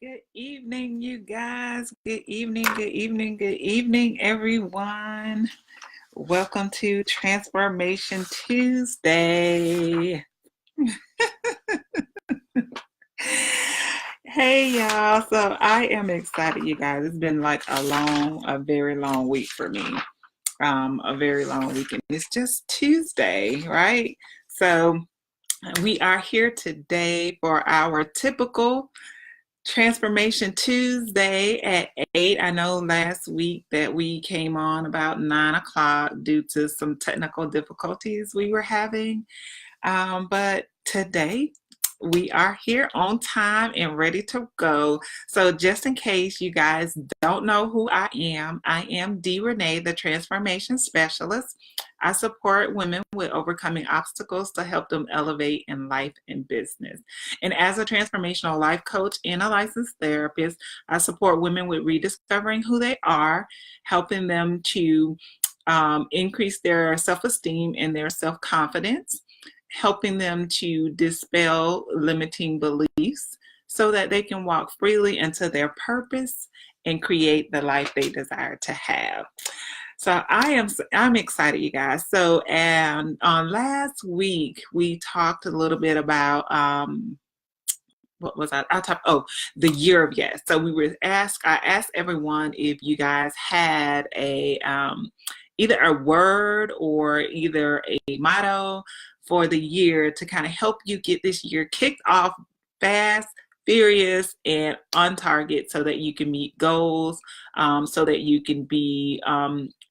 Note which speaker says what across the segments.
Speaker 1: Good evening, you guys. Good evening, good evening, good evening, everyone. Welcome to Transformation Tuesday. Hey, y'all. So I am excited, you guys. It's been like a very long week for me. A very long week. And it's just Tuesday, right? So we are here today for our typical Transformation Tuesday at 8. I know last week that we came on about 9 o'clock due to some technical difficulties we were having. But today we are here on time and ready to go. So just in case you guys don't know who I am D.Renee, the transformation specialist. I support women with overcoming obstacles to help them elevate in life and business. And as a transformational life coach and a licensed therapist, I support women with rediscovering who they are, helping them to increase their self-esteem and their self-confidence, helping them to dispel limiting beliefs so that they can walk freely into their purpose and create the life they desire to have. So I'm excited, you guys. So and on last week we talked a little bit about what was I talked the year of yes. So I asked everyone if you guys had a either a word or either a motto for the year to kind of help you get this year kicked off fast, furious, and on target so that you can meet goals, so that you can be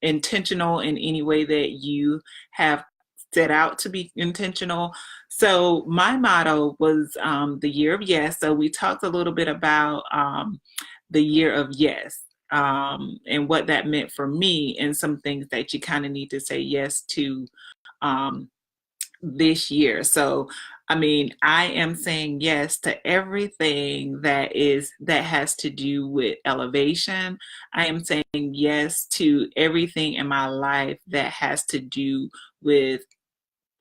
Speaker 1: intentional in any way that you have set out to be intentional. So my motto was the year of yes. So we talked a little bit about the year of yes. And what that meant for me and some things that you kind of need to say yes to this year. So, I mean, I am saying yes to everything that has to do with elevation. I am saying yes to everything in my life that has to do with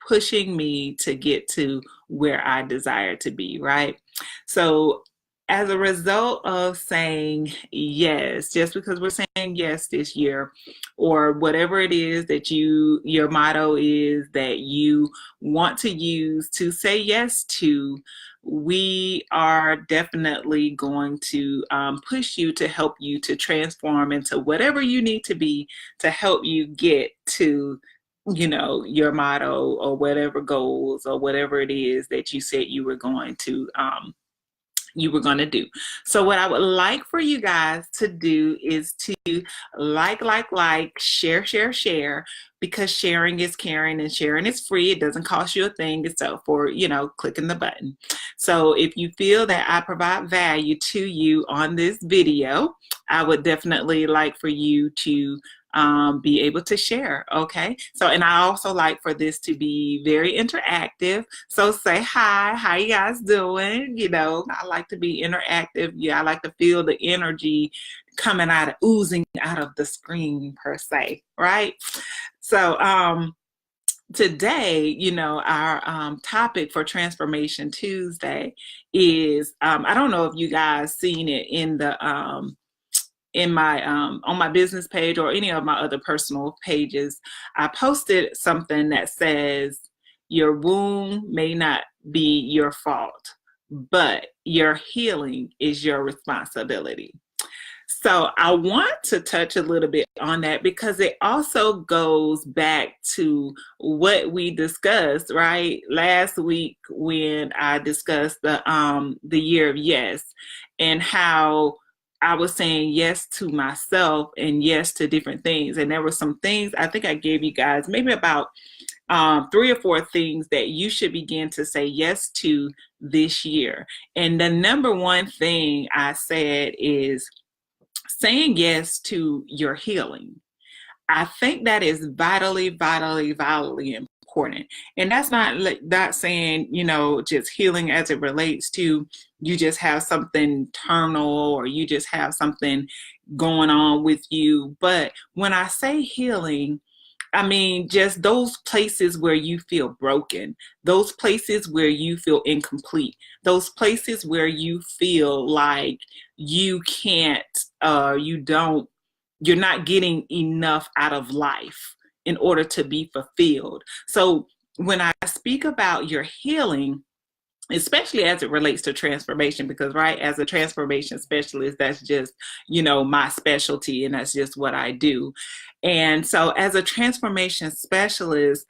Speaker 1: pushing me to get to where I desire to be, right? So as a result of saying yes, just because we're saying yes this year, or whatever it is that your motto is that you want to use to say yes to, we are definitely going to push you to help you to transform into whatever you need to be to help you get to your motto or whatever goals or whatever it is that you said you were going to do. So what I would like for you guys to do is to like, share, because sharing is caring and sharing is free. It doesn't cost you a thing except for, clicking the button. So if you feel that I provide value to you on this video, I would definitely like for you to be able to share. Okay. So, and I also like for this to be very interactive. So say hi, how you guys doing? I like to be interactive. Yeah. I like to feel the energy oozing out of the screen per se. Right. So, today, our topic for Transformation Tuesday is, I don't know if you guys seen it in the, in my on my business page or any of my other personal pages. I posted something that says your wound may not be your fault, but your healing is your responsibility. So I want to touch a little bit on that because it also goes back to what we discussed right last week when I discussed the year of yes, and how I was saying yes to myself and yes to different things. And there were some things, I think I gave you guys maybe about 3 or 4 things that you should begin to say yes to this year. And the number one thing I said is saying yes to your healing. I think that is vitally, vitally, vitally important. And that's not saying, just healing as it relates to you just have something terminal or you just have something going on with you. But when I say healing, I mean, just those places where you feel broken, those places where you feel incomplete, those places where you feel like you can't, you don't, you're not getting enough out of life in order to be fulfilled. So when I speak about your healing, especially as it relates to transformation, because right, as a transformation specialist, that's just, my specialty, and that's just what I do. And so as a transformation specialist,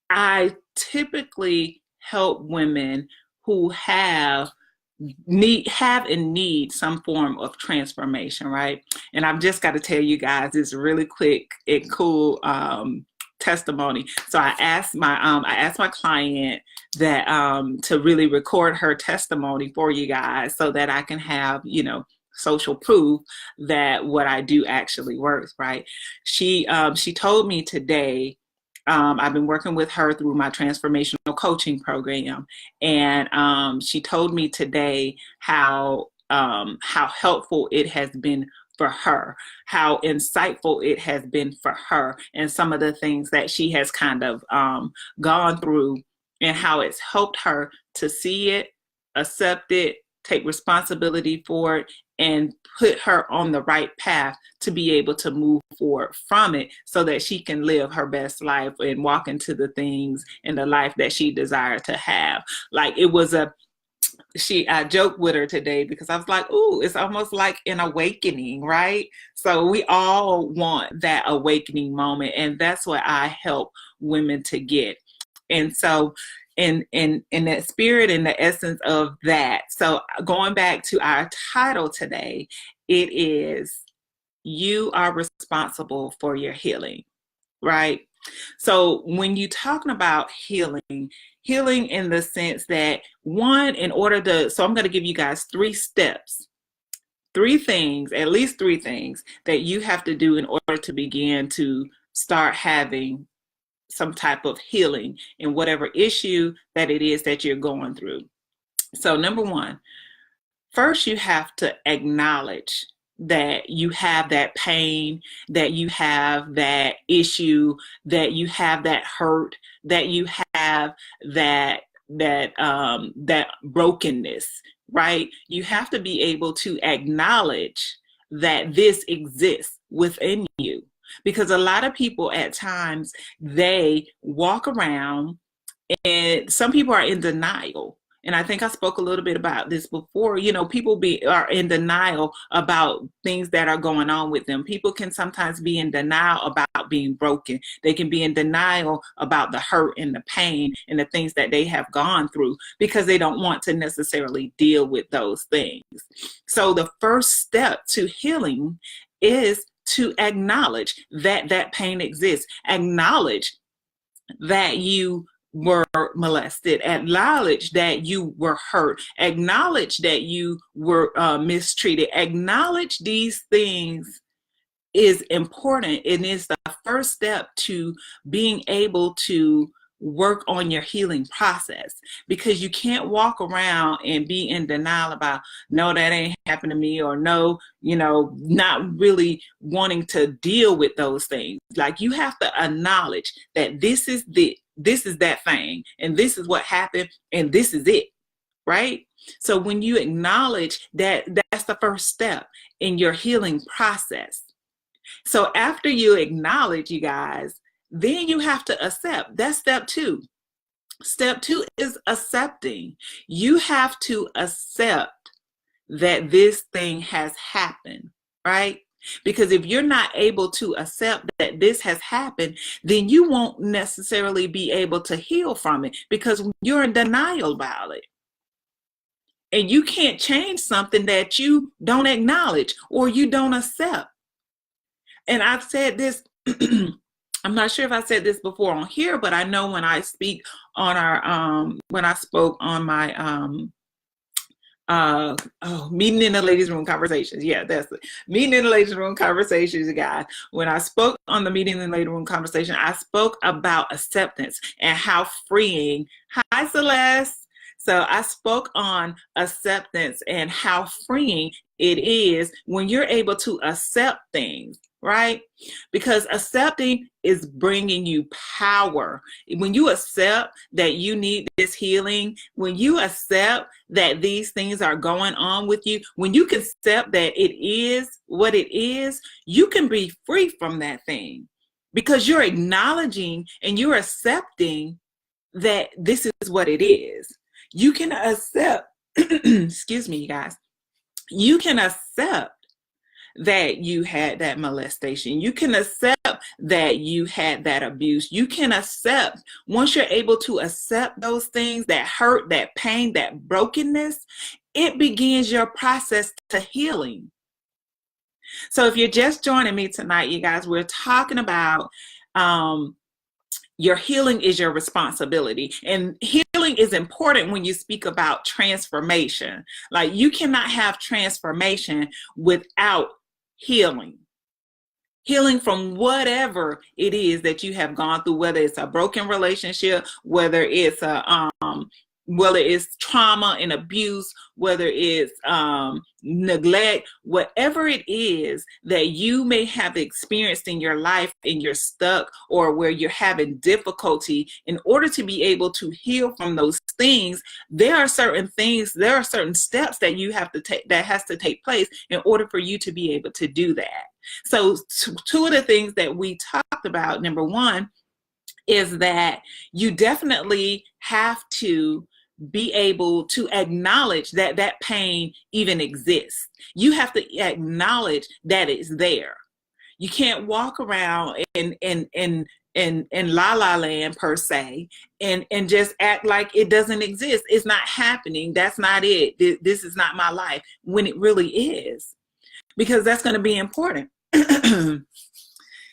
Speaker 1: I typically help women who need some form of transformation, right? And I've just got to tell you guys this really quick and cool testimony. So I asked my client that to really record her testimony for you guys so that I can have, social proof that what I do actually works, right? She told me today, I've been working with her through my transformational coaching program, and she told me today how helpful it has been for her, how insightful it has been for her, and some of the things that she has kind of gone through, and how it's helped her to see it, accept it, take responsibility for it, and put her on the right path to be able to move forward from it so that she can live her best life and walk into the things and the life that she desired to have. Like it was I joked with her today because I was like, ooh, it's almost like an awakening, right? So we all want that awakening moment, and that's what I help women to get. And so in that spirit and the essence of that, so going back to our title today, it is you are responsible for your healing, right? So when you're talking about healing in the sense that one, so I'm going to give you guys 3 steps, 3 things, at least 3 things that you have to do in order to begin to start having some type of healing in whatever issue that it is that you're going through. So number 1, first you have to acknowledge that you have that pain, that you have that issue, that you have that hurt, that you have that brokenness, right? You have to be able to acknowledge that this exists within you. Because a lot of people at times, they walk around, and some people are in denial. And I think I spoke a little bit about this before. People are in denial about things that are going on with them. People can sometimes be in denial about being broken. They can be in denial about the hurt and the pain and the things that they have gone through because they don't want to necessarily deal with those things. So the first step to healing is to acknowledge that that pain exists. Acknowledge that you were molested, acknowledge that you were hurt, acknowledge that you were mistreated. Acknowledge these things is important. It is the first step to being able to work on your healing process, because you can't walk around and be in denial about, no, that ain't happened to me, or no, not really wanting to deal with those things. Like, you have to acknowledge that this is that thing, and this is what happened, and this is it, right? So when you acknowledge that, that's the first step in your healing process. So after you acknowledge, you guys, then you have to accept. That's step 2. Step 2 is accepting. You have to accept that this thing has happened, right? Because if you're not able to accept that this has happened, then you won't necessarily be able to heal from it, because you're in denial about it. And you can't change something that you don't acknowledge or you don't accept. And I've said this, I'm not sure if I said this before on here, but I know when I speak on when I spoke on my meeting in the ladies' room conversations. Yeah, that's it. Meeting in the ladies' room conversations, you guys. When I spoke on the meeting in the ladies' room conversation, I spoke about acceptance and how freeing. Hi, Celeste. So I spoke on acceptance and how freeing it is when you're able to accept things. right? Because accepting is bringing you power. When you accept that you need this healing, when you accept that these things are going on with you, when you can accept that it is what it is, you can be free from that thing because you're acknowledging and you're accepting that this is what it is. You can accept, excuse me, you guys, you can accept that you had that molestation. You can accept that you had that abuse. You can accept, once you're able to accept those things, that hurt, that pain, that brokenness, it begins your process to healing. So if you're just joining me tonight, you guys, we're talking about your healing is your responsibility. And healing is important when you speak about transformation. Like, you cannot have transformation without healing. Healing from whatever it is that you have gone through, whether it's a broken relationship, whether it's trauma and abuse, whether it's neglect, whatever it is that you may have experienced in your life and you're stuck, or where you're having difficulty, in order to be able to heal from those things, there are certain steps that you have to take, that has to take place in order for you to be able to do that. So two of the things that we talked about, number one, is that you definitely have to be able to acknowledge that that pain even exists. You have to acknowledge that it's there. You can't walk around in la la land per se and just act like it doesn't exist. It's not happening. That's not it. This is not my life, when it really is, because that's going to be important.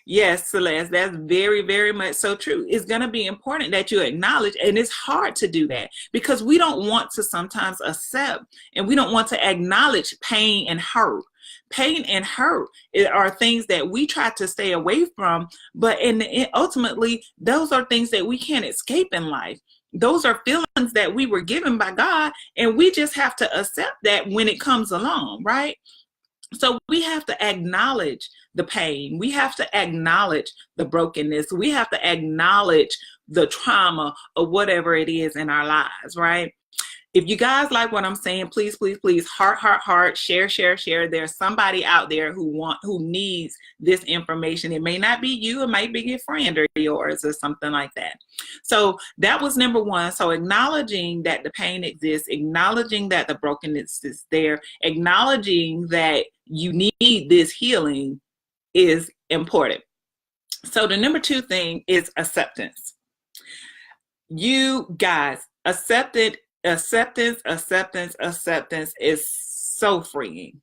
Speaker 1: Yes, Celeste, that's very, very much so true. It's going to be important that you acknowledge, and it's hard to do that because we don't want to sometimes accept, and we don't want to acknowledge pain and hurt. Pain and hurt are things that we try to stay away from, but ultimately, those are things that we can't escape in life. Those are feelings that we were given by God, and we just have to accept that when it comes along, right? So we have to acknowledge the pain. We have to acknowledge the brokenness. We have to acknowledge the trauma or whatever it is in our lives, right? If you guys like what I'm saying, please, please, please, heart, share. There's somebody out there who needs this information. It may not be you, it might be your friend or yours or something like that. So that was number one. So acknowledging that the pain exists, acknowledging that the brokenness is there, acknowledging that you need this healing is important. So the number two thing is acceptance. You guys, acceptance is so freeing.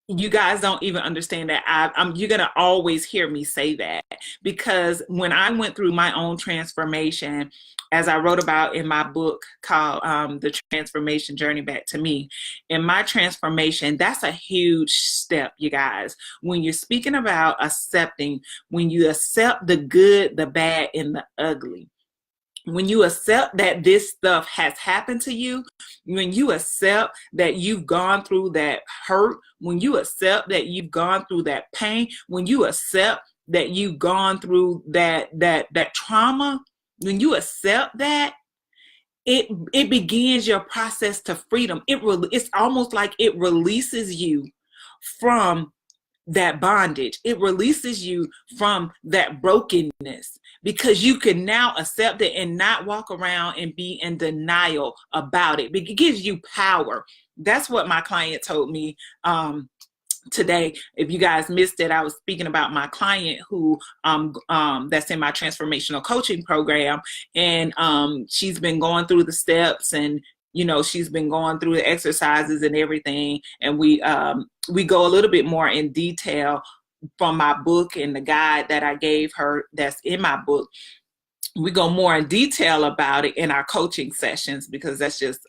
Speaker 1: You guys don't even understand that. You're going to always hear me say that, because when I went through my own transformation, as I wrote about in my book called The Transformation Journey Back to Me, in my transformation, that's a huge step, you guys. When you're speaking about accepting, when you accept the good, the bad, and the ugly, when you accept that this stuff has happened to you, when you accept that you've gone through that hurt, when you accept that you've gone through that pain, when you accept that you've gone through that trauma, when you accept that, it begins your process to freedom. It's almost like it releases you from that bondage. It releases you from that brokenness, because you can now accept it and not walk around and be in denial about it. It gives you power. That's what my client told me today. If you guys missed it, I was speaking about my client who that's in my transformational coaching program, and she's been going through the steps, and she's been going through the exercises and everything, and we go a little bit more in detail from my book and the guide that I gave her that's in my book. We go more in detail about it in our coaching sessions, because that's just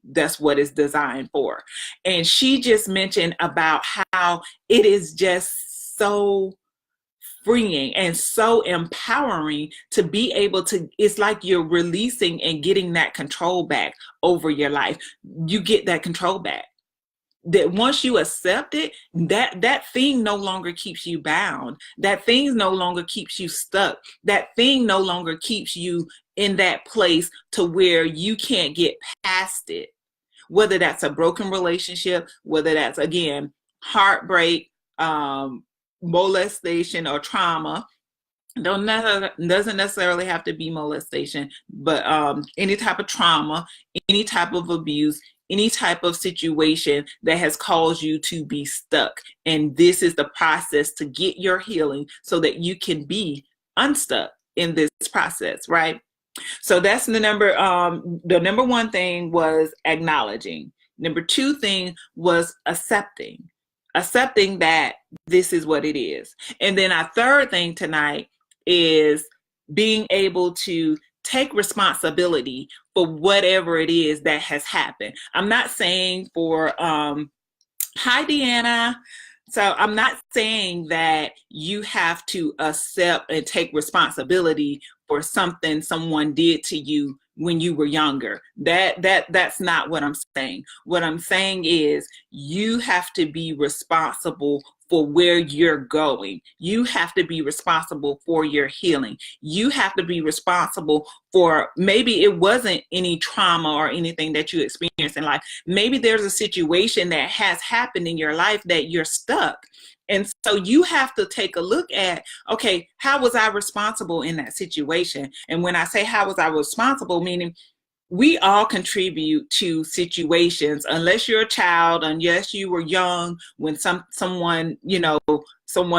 Speaker 1: that's what it's designed for. And she just mentioned about how it is just so freeing and so empowering to be able to, it's like you're releasing and getting that control back over your life. You get that control back. that once you accept it, that thing no longer keeps you bound. That thing no longer keeps you stuck. That thing no longer keeps you in that place to where you can't get past it. Whether that's a broken relationship, whether that's, again, heartbreak, molestation, or trauma. Doesn't necessarily have to be molestation, but any type of trauma, any type of abuse, any type of situation that has caused you to be stuck. And this is the process to get your healing so that you can be unstuck in this process, right? So that's the number one thing was acknowledging. Number two thing was accepting that this is what it is. And then our third thing tonight is being able to take responsibility for whatever it is that has happened. I'm not saying for, hi, Deanna. So I'm not saying that you have to accept and take responsibility for something someone did to you when you were younger. That's not what I'm saying. What I'm saying is you have to be responsible for where you're going. You have to be responsible for your healing. You have to be responsible for, maybe it wasn't any trauma or anything that you experienced in life. Maybe there's a situation that has happened in your life that you're stuck. And so you have to take a look at, okay, how was I responsible in that situation? And when I say how was I responsible, meaning we all contribute to situations, unless you're a child, unless you were young when someone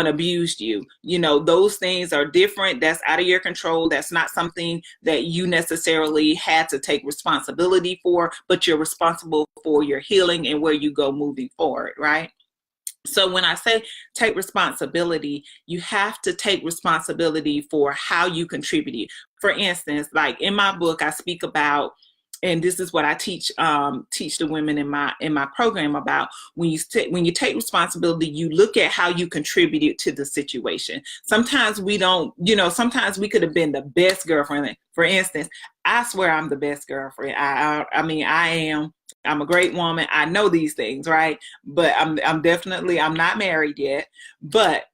Speaker 1: abused you. Those things are different. That's out of your control. That's not something that you necessarily had to take responsibility for, but you're responsible for your healing and where you go moving forward, right? So when I say take responsibility, you have to take responsibility for how you contributed. For instance, like in my book, I speak about, and this is what I teach the women in my program about, when you take responsibility, you look at how you contributed to the situation. Sometimes we don't, sometimes we could have been the best girlfriend. For instance, I swear I'm the best girlfriend. I mean, I am. I'm a great woman. I know these things, right? But I'm not married yet. But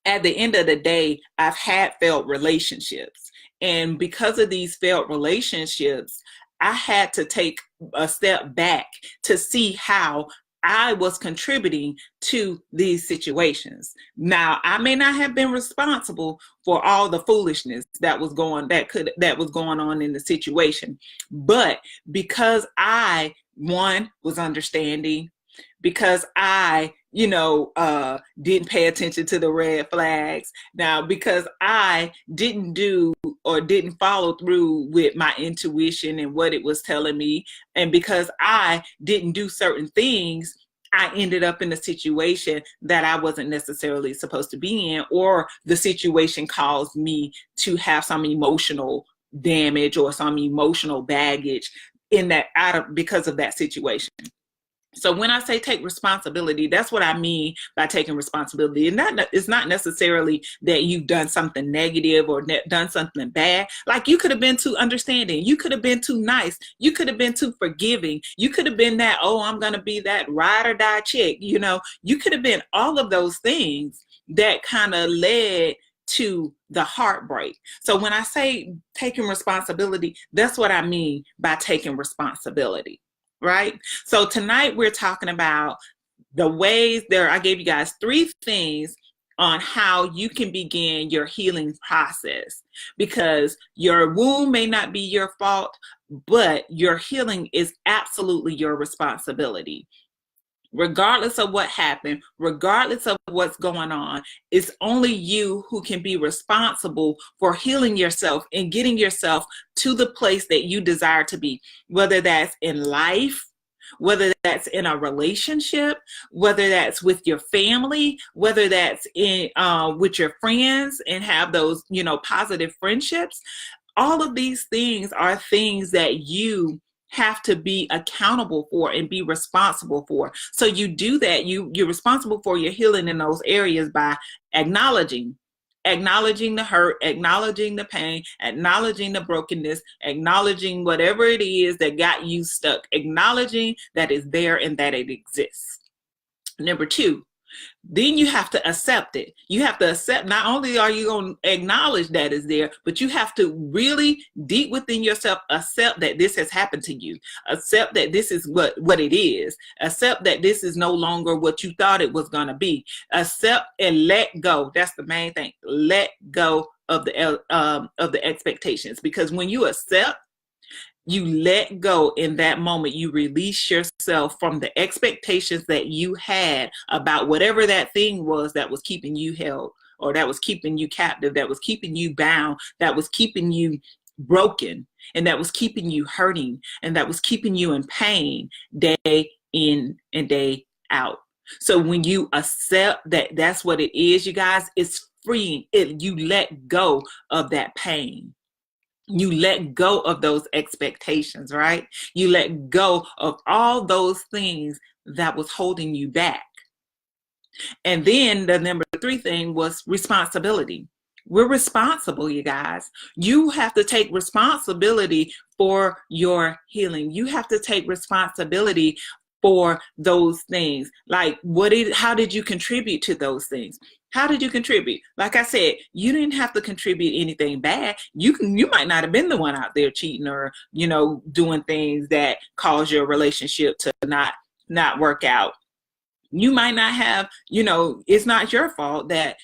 Speaker 1: at the end of the day, I've had failed relationships. And because of these failed relationships, I had to take a step back to see how I was contributing to these situations. Now, I may not have been responsible for all the foolishness that was going on in the situation, but because I, one, was understanding, because I, didn't pay attention to the red flags. Now, because I didn't do or didn't follow through with my intuition and what it was telling me, and because I didn't do certain things, I ended up in a situation that I wasn't necessarily supposed to be in, or the situation caused me to have some emotional damage or some emotional baggage because of that situation. So when I say take responsibility, that's what I mean by taking responsibility. And it's not necessarily that you've done something negative or done something bad. Like, you could have been too understanding. You could have been too nice. You could have been too forgiving. You could have been that, oh, I'm going to be that ride or die chick. You could have been all of those things that kind of led to the heartbreak. So when I say taking responsibility, that's what I mean by taking responsibility. Right? So tonight we're talking about the ways I gave you guys 3 things on how you can begin your healing process, because your wound may not be your fault, but your healing is absolutely your responsibility. Regardless of what happened, regardless of what's going on, it's only you who can be responsible for healing yourself and getting yourself to the place that you desire to be, whether that's in life, whether that's in a relationship, whether that's with your family, whether that's in with your friends and have those, positive friendships. All of these things are things that you have to be accountable for and be responsible for. So you do that. You're responsible for your healing in those areas by acknowledging, acknowledging the hurt, acknowledging the pain, acknowledging the brokenness, acknowledging whatever it is that got you stuck, acknowledging that it's there and that it exists. Number two, then you have to accept it. You have to accept, not only are you going to acknowledge that it's there, but you have to really deep within yourself accept that this has happened to you. Accept that this is what it is. Accept that this is no longer what you thought it was going to be. Accept and let go. That's the main thing. Let go of the expectations, because when you accept, you let go in that moment, you release yourself from the expectations that you had about whatever that thing was that was keeping you held, or that was keeping you captive, that was keeping you bound, that was keeping you broken, and that was keeping you hurting, and that was keeping you in pain day in and day out. So when you accept that that's what it is, you guys, it's freeing. You let go of that pain. You let go of those expectations, right? You let go of all those things that was holding you back. And then the number three thing was responsibility. We're responsible, you guys. You have to take responsibility for your healing. You have to take responsibility for those things. Like, how did you contribute to those things? How did you contribute? Like I said, you didn't have to contribute anything bad. You might not have been the one out there cheating or, doing things that cause your relationship to not work out. You might not have, it's not your fault that,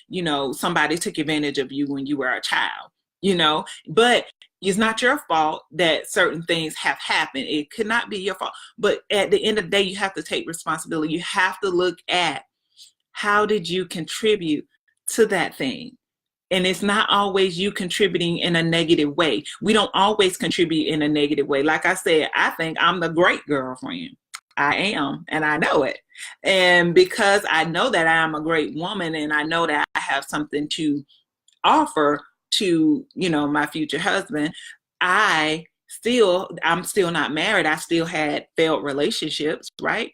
Speaker 1: somebody took advantage of you when you were a child, but it's not your fault that certain things have happened. It could not be your fault. But at the end of the day, you have to take responsibility. You have to look at, how did you contribute to that thing? And it's not always you contributing in a negative way. We don't always contribute in a negative way. Like I said, I think I'm the great girlfriend. I am, and I know it. And because I know that I am a great woman, and I know that I have something to offer to, my future husband, I'm still not married. I still had failed relationships, right?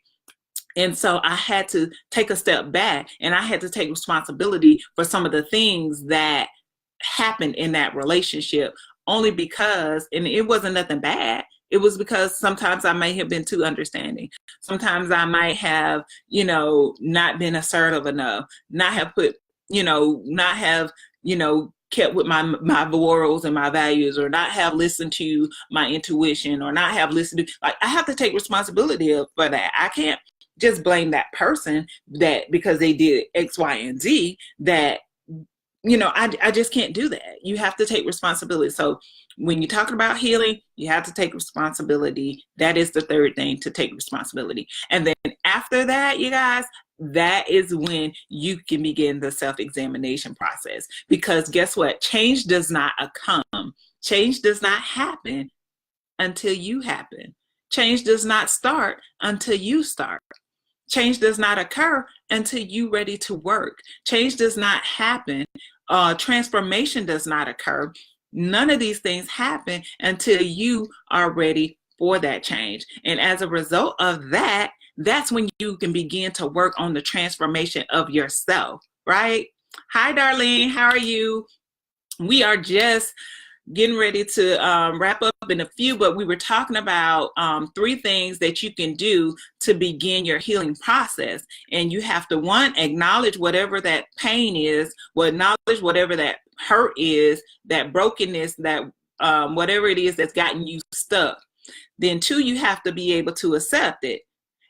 Speaker 1: And so I had to take a step back, and I had to take responsibility for some of the things that happened in that relationship, only because, and it wasn't nothing bad. It was because sometimes I may have been too understanding. Sometimes I might have, not been assertive enough, not have kept with my morals and my values, or not have listened to my intuition, or not have listened to, I have to take responsibility for that. I can't just blame that person that because they did X, Y, and Z, that, I just can't do that. You have to take responsibility. So when you're talking about healing, you have to take responsibility. That is the third thing, to take responsibility. And then after that, you guys, that is when you can begin the self-examination process. Because guess what? Change does not come. Change does not happen until you happen. Change does not start until you start. Change does not occur until you're ready to work. Change does not happen. Transformation does not occur. None of these things happen until you are ready for that change. And as a result of that, that's when you can begin to work on the transformation of yourself, right? Hi, Darlene. How are you? We are just getting ready to wrap up in a few, but we were talking about 3 things that you can do to begin your healing process. And you have to, one, acknowledge whatever that pain is, acknowledge whatever that hurt is, that brokenness, that whatever it is that's gotten you stuck. Then 2, you have to be able to accept it.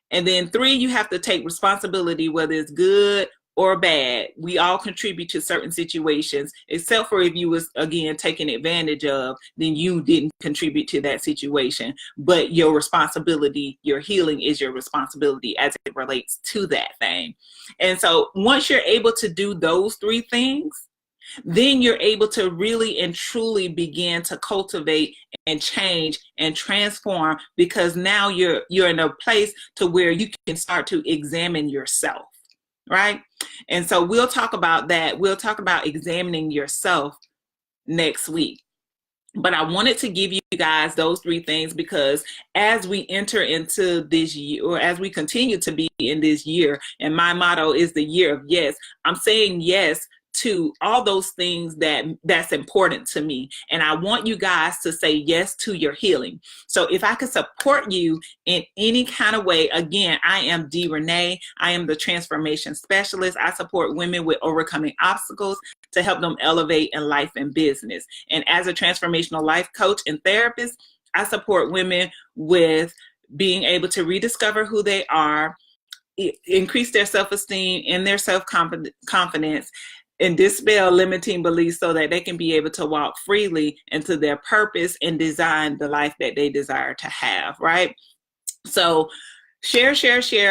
Speaker 1: And then 3, you have to take responsibility, whether it's good or bad. We all contribute to certain situations, except for if you was, again, taken advantage of, then you didn't contribute to that situation. But your responsibility, your healing is your responsibility as it relates to that thing. And so once you're able to do those 3 things, then you're able to really and truly begin to cultivate and change and transform, because now you're in a place to where you can start to examine yourself. Right? And so we'll talk about that. We'll talk about examining yourself next week. But I wanted to give you guys those 3 things, because as we enter into this year, or as we continue to be in this year, and my motto is the year of yes, I'm saying yes to all those things that's important to me. And I want you guys to say yes to your healing. So if I could support you in any kind of way, again, I am D.Renee. I am the transformation specialist. I support women with overcoming obstacles to help them elevate in life and business. And as a transformational life coach and therapist, I support women with being able to rediscover who they are, increase their self-esteem and their self-confidence, and dispel limiting beliefs so that they can be able to walk freely into their purpose and design the life that they desire to have, right? So share,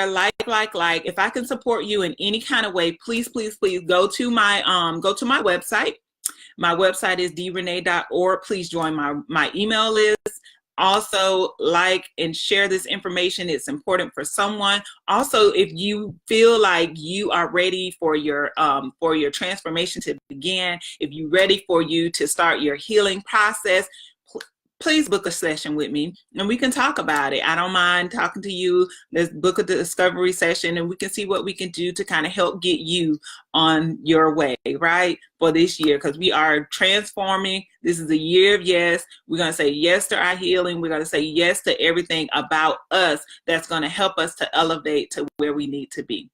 Speaker 1: like. If I can support you in any kind of way, please go to my website. My website is drenee.org. Please join my email list. Also, like and share this information. It's important for someone. Also, if you feel like you are ready for your transformation to begin, if you're ready for you to start your healing process, please book a session with me and we can talk about it. I don't mind talking to you. Let's book a discovery session and we can see what we can do to kind of help get you on your way, right, for this year, because we are transforming. This is a year of yes. We're going to say yes to our healing. We're going to say yes to everything about us that's going to help us to elevate to where we need to be.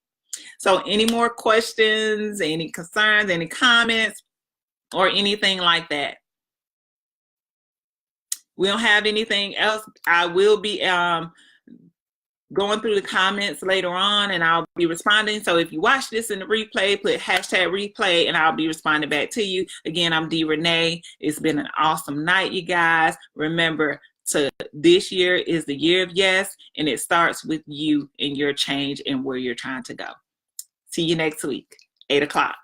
Speaker 1: So any more questions, any concerns, any comments, or anything like that? We don't have anything else. I will be going through the comments later on and I'll be responding. So if you watch this in the replay, put #replay and I'll be responding back to you. Again, I'm D.Renee. It's been an awesome night, you guys. Remember, this year is the year of yes, and it starts with you and your change and where you're trying to go. See you next week, 8 o'clock.